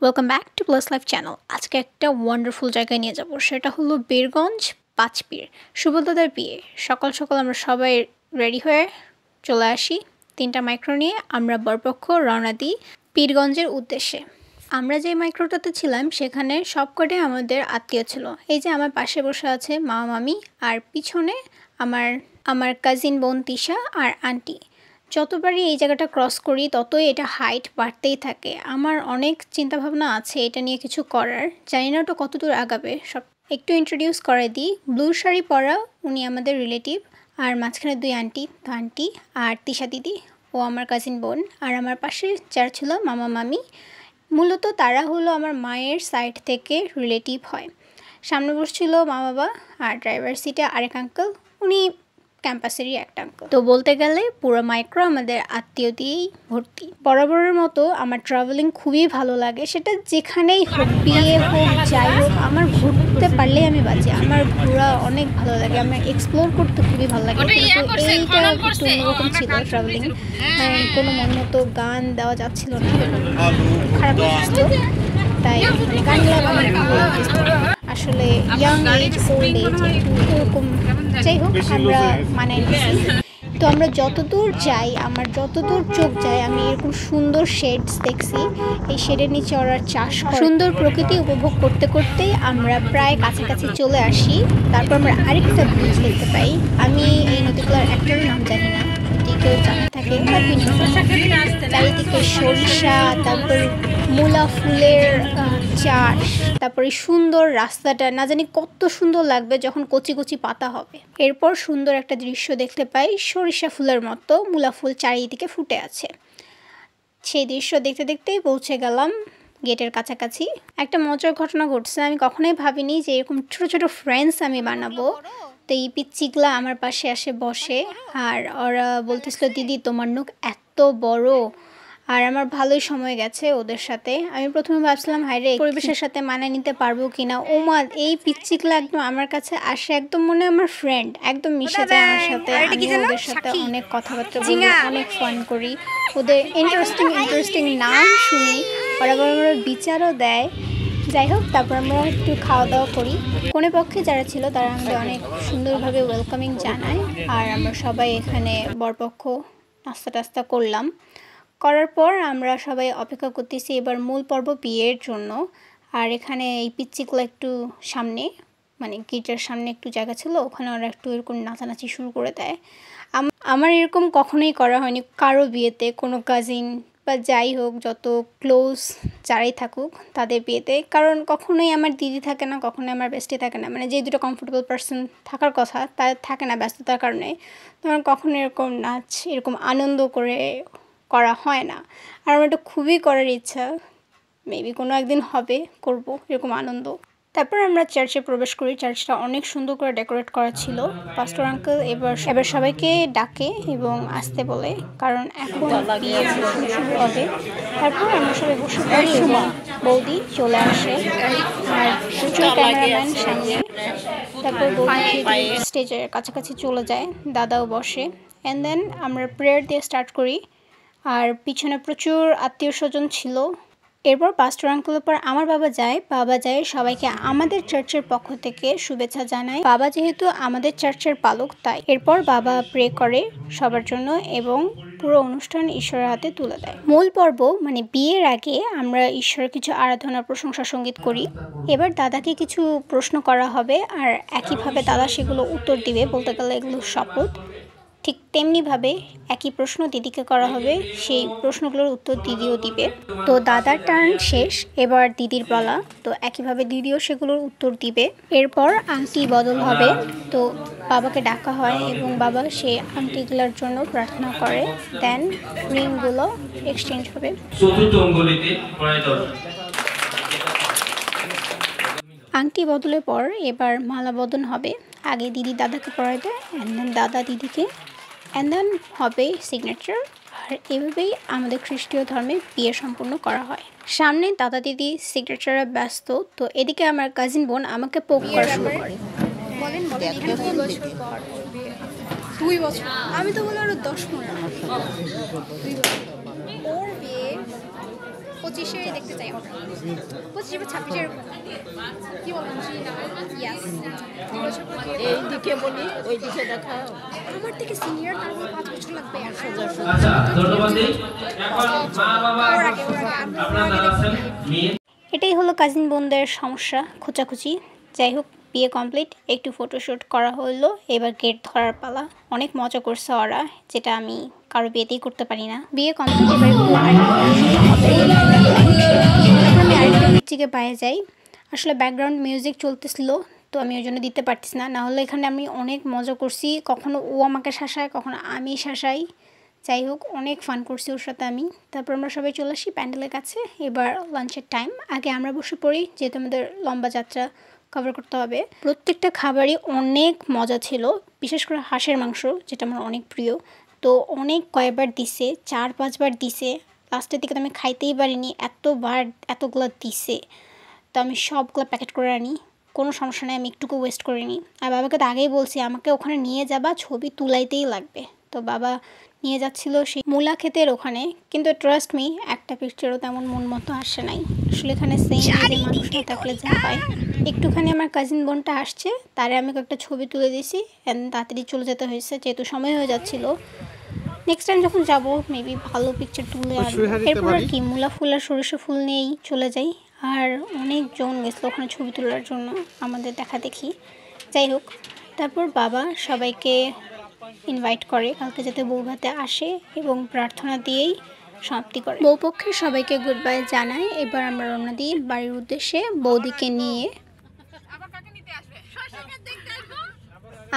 Welcome back to plus life channel. আজকে একটা wonderful জায়গায় নিয়ে যাব, সেটা হলো বীরগঞ্জ পাঁচপীর সুবলদাদার বিয়ে। সকাল সকাল আমরা সবাই রেডি হয়ে চলে আসি। 3টা মাইক্রো নিয়ে আমরা বরপক্ষ রওনা দিই পীরগঞ্জের উদ্দেশ্যে। আমরা যে মাইক্রোটাতে ছিলাম সেখানে সবকটাই আমাদের আত্মীয় ছিল। এই যে আমার পাশে বসে আছে মা মামি, আর পিছনে আমার কাজিন বোন তিশা আর আন্টি। যতবারই এই জায়গাটা ক্রস করি ততই এটা হাইট বাড়তেই থাকে। আমার অনেক চিন্তাভাবনা আছে এটা নিয়ে কিছু করার, জানি না ওটা কতদূর আগাবে। সব একটু ইন্ট্রোডিউস করাই দিই। ব্লু শাড়ি পরা উনি আমাদের রিলেটিভ, আর মাঝখানে 2 আন্টি আর তিশা দিদি, ও আমার কাজিন বোন। আর আমার পাশে যারা ছিল মামা মামি, মূলত তারা হলো আমার মায়ের সাইড থেকে রিলেটিভ হয়। সামনে বসছিল মা বাবা, আর ড্রাইভার সিটে আরেক আঙ্কেল, উনি ক্যাম্পাসেরই একটা আঙ্কেল। তো বলতে গেলে পুরো মাইক্রো আমাদের আত্মীয় দিয়েই ভর্তি। বরাবরের মতো আমার ট্রাভেলিং খুবই ভালো লাগে, সেটা যেখানেই হোক, বিয়ে হোক যাই হোক, আমার ঘুরতে পারলেই আমি বাঁচি। আমার ঘোরা অনেক ভালো লাগে, আমার এক্সপ্লোর করতে খুবই ভালো লাগে। কিন্তু এইটা একটু অন্যরকম ছিল ট্রাভেলিং, কোনো মন মতো গান দেওয়া যাচ্ছিল না, খারাপ লাগছিল। তাই গান আসলে ইয়াং এজ ওল্ড এজ এরকম, যাই হোক আমরা মানাই নিয়েছি। তো আমরা যতদূর যাই, আমার যতদূর চোখ যায়, আমি এরকম সুন্দর শেডস দেখছি। এই শেডের নিচে ওরা চাষ করে, সুন্দর প্রকৃতি উপভোগ করতে করতেই আমরা প্রায় কাছাকাছি চলে আসি। তারপর আমরা আরেকটা ব্রিজ দেখতে পাই। আমি এই নদীগুলোর একটারও নাম জানি না, যদি কেউ জানা থাকে। চারিদিকে সরিষা, তারপর মূলা ফুলের চাষ, তারপরে সুন্দর রাস্তাটা না জানি কত সুন্দর লাগবে যখন কচি কচি পাতা হবে। এরপর সুন্দর একটা দৃশ্য দেখতে পাই, সরিষা ফুলের মতো মূলা ফুল চারিদিকে ফুটে আছে। সেই দৃশ্য দেখতে দেখতেই পৌঁছে গেলাম গেটের কাছাকাছি। একটা মজার ঘটনা ঘটছে, আমি কখনোই ভাবিনি যে এরকম ছোট ছোট ফ্রেন্ডস আমি বানাবো। তো এই পিচ্চিগুলা আমার পাশে আসে বসে, আর ওরা বলতেছিল দিদি তোমার নখ এত বড়। আর আমার ভালোই সময় গেছে ওদের সাথে। আমি প্রথমে ভাবছিলাম হায়রে পরিবেশের সাথে মানিয়ে নিতে পারবো কিনা। ওমা, এই পিচ্চিগুলা একদম আমার কাছে আসে, একদম মনে আমার ফ্রেন্ড, একদম মিশে যায় আমার সাথে। আমি ওদের সাথে অনেক কথাবার্তা বলি, অনেক ফান করি, ওদের ইন্টারেস্টিং নাম শুনি, ওরা আমার বিচারও দেয়। যাই হোক, তারপর আমরা একটু খাওয়া দাওয়া করি। কোনে পক্ষে যারা ছিল তারা আমাদের অনেক সুন্দরভাবে ওয়েলকামিং জানায়। আর আমরা সবাই এখানে বরপক্ষ নাস্তা টাস্তা করলাম। করার পর আমরা সবাই অপেক্ষা করতেছি এবার মূল পর্ব বিয়ের জন্য। আর এখানে এই পিচ্চিগুলো একটু সামনে, মানে গিটার সামনে একটু জায়গা ছিল, ওখানে ওরা একটু এরকম নাচানাচি শুরু করে দেয়। আমার এরকম কখনোই করা হয়নি কারো বিয়েতে, কোনো কাজিন বা যাই হোক, যত ক্লোজ যারাই থাকুক তাদের বিয়েতে। কারণ কখনোই আমার দিদি থাকে না, কখনোই আমার বেস্টি থাকে না, মানে যে দুটো কমফোর্টেবল পার্সন থাকার কথা তার থাকে না ব্যস্ততার কারণে। তোমার কখনো এরকম নাচ, এরকম আনন্দ করে করা হয় না। আর আমার এটা খুবই করার ইচ্ছা, মেবি কোনো একদিন হবে, করব এরকম আনন্দ। তারপর আমরা চার্চে প্রবেশ করি। চার্চটা অনেক সুন্দর করে ডেকোরেট করা ছিল। পাস্টর আঙ্কেল এবার সবাইকে ডাকে এবং আসতে বলে, কারণ এখন বিয়ে শুরু হবে। তারপর আমরা সবাই বসে পড়ি এবং বৌদি চলে আসে, আর প্রচুর ক্যামেরাম্যান সামনে। তারপর বৌদি স্টেজের কাছাকাছি চলে যায়, দাদাও বসে। অ্যান্ড দেন আমরা প্রেয়ার দিয়ে স্টার্ট করি। আর পিছনে প্রচুর আত্মীয় স্বজন ছিল। এরপর পাস্টর আঙ্কেলের পর আমার বাবা যায় সবাইকে আমাদের চার্চের পক্ষ থেকে শুভেচ্ছা জানায়। বাবা যেহেতু আমাদের চার্চের পালক, তাই এরপর বাবা প্রে করে সবার জন্য এবং পুরো অনুষ্ঠান ঈশ্বরের হাতে তুলে দেয়। মূল পর্ব মানে বিয়ের আগে আমরা ঈশ্বরের কিছু আরাধনা প্রশংসা সঙ্গীত করি। এবার দাদাকে কিছু প্রশ্ন করা হবে, আর একইভাবে দাদা সেগুলো উত্তর দিবে। বলতে গেলে এগুলো শপথ। ঠিক তেমনিভাবে একই প্রশ্ন দিদিকে করা হবে, সেই প্রশ্নগুলোর উত্তর দিদিও দিবে। তো দাদার টার্ন শেষ, এবার দিদির বলা। তো একইভাবে দিদিও সেগুলোর উত্তর দিবে। এরপর আংটি বদল হবে। তো বাবাকে ডাকা হয় এবং বাবা সেই আংটিগুলোর জন্য প্রার্থনা করে। দেন রিংগুলো এক্সচেঞ্জ হবে। আংটি বদলের পর এবার মালা বদল হবে। আগে দিদি দাদাকে পরাই দেয়, অ্যান্ড দেন দাদা দিদিকে, অ্যান্ড দেন হবে সিগনেচার। আর এভাবেই আমাদের খ্রিস্টীয় ধর্মে বিয়ে সম্পূর্ণ করা হয়। সামনে দাদা দিদি সিগনেচারে ব্যস্ত, তো এদিকে আমার কাজিন বোন আমাকে পোক করা শুরু করে। বলেন 2 বছর, আমি তো বলি আরো 10-15। ওর বিয়ে 25-এ দেখতে চাই আমরা, 25 বা 26-এর কি বলবেন? ইয়াস, এইদিকে বলি ওইদিকে দেখাও। আমার থেকে সিনিয়র, তার 5 বছর লাগবে। আচ্ছা ধন্যবাদ। এখন মা বাবা আপনারা দাঁড়াচ্ছেন মেয়ে। এটাই হলো কাজিন বোনদের সমস্যা, খোঁচাখুচি। যাই হোক, বিয়ে কমপ্লিট, একটু ফটোশ্যুট করা হলো, এবার গেট ধরার পালা। অনেক মজা করছে ওরা, যেটা আমি কারো বিয়েতেই করতে পারি না। বিয়ে কমপ্লিট, এবার আমি আরেকটা পিচ্চিকে পায়ে যাই। আসলে ব্যাকগ্রাউন্ড মিউজিক চলতেছিল, তো আমি ওই জন্য দিতে পারতেছি না, নাহলে এখানে আমি অনেক মজা করছি। কখনো ও আমাকে শাসায়, কখনো আমি শাসাই। যাই হোক, অনেক ফান করছি ওর সাথে আমি। তারপর আমরা সবাই চলে আসি প্যান্ডেলের কাছে। এবার লাঞ্চের টাইম, আগে আমরা বসে পড়ি, যেহেতু আমাদের লম্বা যাত্রা কভার করতে হবে। প্রত্যেকটা খাবারই অনেক মজা ছিল, বিশেষ করে হাঁসের মাংস, যেটা আমার অনেক প্রিয়। তো অনেক কয়েকবার দিছে, 4-5 বার দিছে। লাস্টের দিকে তো আমি খাইতেই পারিনি, এতবার এতগুলো দিছে। তো আমি সবগুলো প্যাকেট করে আনি, কোনো সমস্যা নেই, আমি একটুকু ওয়েস্ট করিনি। আর বাবাকে তো আগেই বলছি আমাকে ওখানে নিয়ে যাবা, ছবি তুলাইতেই লাগবে। তো বাবা নিয়ে যাচ্ছিল সেই মূলা ক্ষেতের ওখানে, কিন্তু ট্রাস্ট মি, একটা পিকচারও তেমন মন মতো আসে নাই। আসলে এখানে সেম মানুষ না থাকলে যা হয়। একটুখানি আমার কাজিন বোনটা আসছে, তারে আমি একটা ছবি তুলে দিয়েছি, অ্যান্ড তাড়াতাড়ি চলে যেতে হয়েছে, যেহেতু সময় হয়ে যাচ্ছিল। নেক্সট টাইম যখন যাবো মেবি ভালো পিকচার তুলে আনবো। এরপর আর কি, মূলা ফুল আর সরিষা ফুল নিয়েই চলে যাই। আর অনেকজন গেছিলো ওখানে ছবি তোলার জন্য, আমাদের দেখা দেখি। যাই হোক, তারপর বাবা সবাইকে ইনভাইট করে কালকে যাতে বউ ভাতে আসে, এবং প্রার্থনা দিয়েই সমাপ্তি করে। বউপক্ষের সবাইকে গুড বাই জানায়। এবার আমরা রওনা দিই বাড়ির উদ্দেশ্যে বৌদিকে নিয়ে।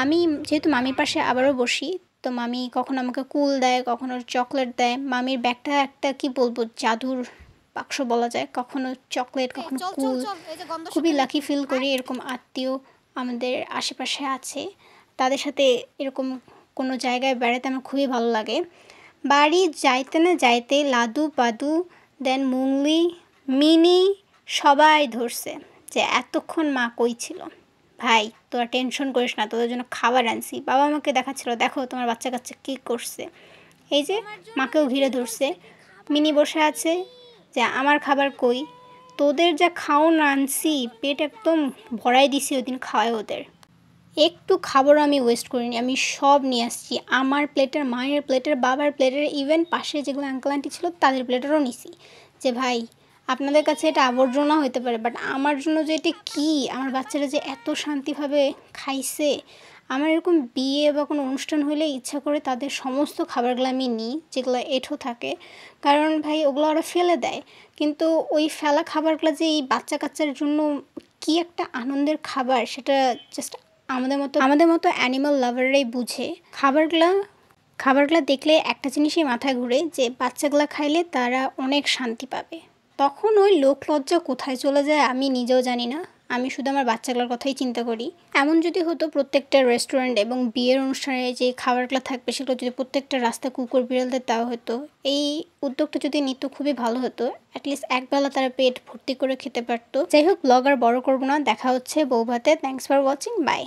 আমি যেহেতু মামির পাশে আবারও বসি, তো মামি কখনো আমাকে কুল দেয়, কখনো চকলেট দেয়। মামির ব্যাগটা একটা কি বলবো, জাদুর বাক্স বলা যায়। কখনো চকলেট, কখনো কুল। খুবই লাকি ফিল করি, এরকম আত্মীয় আমাদের আশেপাশে আছে। তাদের সাথে এরকম কোনো জায়গায় বেড়াতে আমার খুবই ভালো লাগে। বাড়ি যাইতে না যাইতে লাদু পাদু দেন মুংলি মিনি সবাই ধরছে যে এতক্ষণ মা কই ছিল। ভাই তোরা টেনশন করিস না, তোদের জন্য খাবার আনছি। বাবা আমাকে দেখাচ্ছিল, দেখো তোমার বাচ্চা কাচ্চা কী করছে। এই যে মাকেও ঘিরে ধরছে, মিনি বসে আছে যে আমার খাবার কই। তোদের যা খাওন আনছি, পেট একদম ভরাই দিছি ওই দিন খাওয়ায় ওদের। একটু খাবারও আমি ওয়েস্ট করিনি, আমি সব নিয়ে আসছি। আমার প্লেটের, মায়ের প্লেটের, বাবার প্লেটের, ইভেন পাশে যেগুলো আঙ্কেল আন্টি ছিল তাদের প্লেটেরও নিছি। যে ভাই আপনাদের কাছে এটা আবর্জনা হতে পারে, বাট আমার জন্য যে এটা কী, আমার বাচ্চারা যে এত শান্তিভাবে খাইছে। আমার এরকম বিয়ে বা কোনো অনুষ্ঠান হলে ইচ্ছা করে তাদের সমস্ত খাবারগুলো আমি নিই, যেগুলো এঁঠো থাকে। কারণ ভাই ওগুলো ওরা ফেলে দেয়, কিন্তু ওই ফেলা খাবারগুলো যে এই বাচ্চা কাচ্চার জন্য কী একটা আনন্দের খাবার, সেটা জাস্ট আমাদের মতো অ্যানিমাল লাভাররাই বুঝে। খাবারগুলো দেখলে একটা জিনিসই মাথায় ঘুরে, যে বাচ্চাগুলো খাইলে তারা অনেক শান্তি পাবে। তখন ওই লোক লজ্জা কোথায় চলে যায় আমি নিজেও জানি না। আমি শুধু আমার বাচ্চাগুলোর কথাই চিন্তা করি। এমন যদি হতো প্রত্যেকটা রেস্টুরেন্ট এবং বিয়ের অনুষ্ঠানে যে খাবারগুলো থাকবে সেগুলো যদি প্রত্যেকটা রাস্তা কুকুর বিড়ালদের দেওয়া হতো, এই উদ্যোগটা যদি নিত খুবই ভালো হতো। অ্যাটলিস্ট একবেলা তারা পেট ভর্তি করে খেতে পারতো। যাই হোক, ব্লগ আর বড় করবো না, দেখা হচ্ছে বউ ভাতে। Thanks for watching, by.